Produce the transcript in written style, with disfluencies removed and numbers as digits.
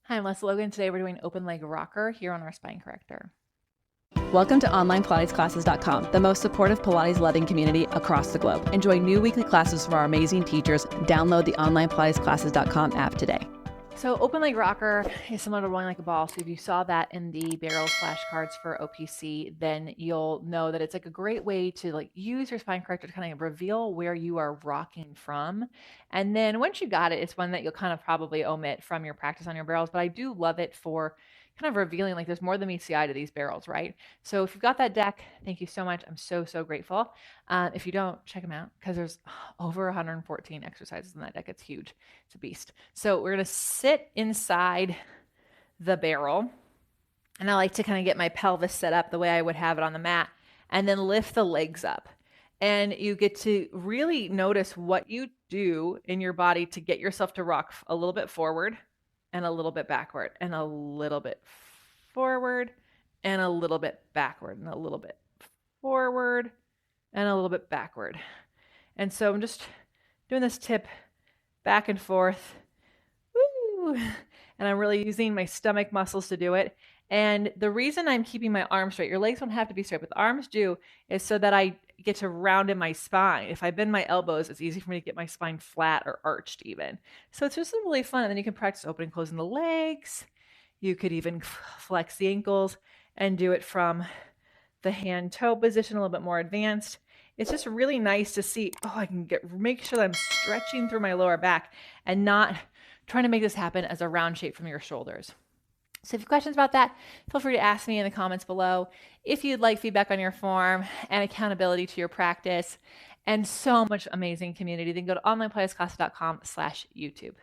Hi, I'm Lesley Logan. Today we're doing open leg rocker here on our Spine Corrector. Welcome to OnlinePilatesClasses.com, the most supportive Pilates-loving community across the globe. Enjoy new weekly classes from our amazing teachers. Download the OnlinePilatesClasses.com app today. So open leg rocker is similar to rolling like a ball. So if you saw that in the barrel flashcards for OPC, then you'll know that it's like a great way to use your spine corrector to kind of reveal where you are rocking from. And then once you got it, it's one that you'll kind of probably omit from your practice on your barrels. But I do love it for kind of revealing like there's more than meets the eye to these barrels, right? So if you've got that deck, thank you so much. I'm so grateful. If you don't, check them out because there's over 114 exercises in that deck. It's huge. It's a beast. So we're going to sit inside the barrel, and I like to kind of get my pelvis set up the way I would have it on the mat, and then lift the legs up. And you get to really notice what you do in your body to get yourself to rock a little bit forward and a little bit backward and a little bit forward and a little bit backward and a little bit forward and a little bit backward. And so I'm just doing this tip back and forth. Woo! And I'm really using my stomach muscles to do it. And the reason I'm keeping my arms straight, your legs don't have to be straight, but the arms do, is so that I get to round in my spine. If I bend my elbows, it's easy for me to get my spine flat or arched even. So it's just really fun. And then you can practice opening and closing the legs. You could even flex the ankles and do it from the hand-toe position, a little bit more advanced. It's just really nice to see, I can make sure that I'm stretching through my lower back and not trying to make this happen as a round shape from your shoulders. So if you have questions about that, feel free to ask me in the comments below. If you'd like feedback on your form and accountability to your practice and so much amazing community, then go to onlinepilatesclasses.com/YouTube.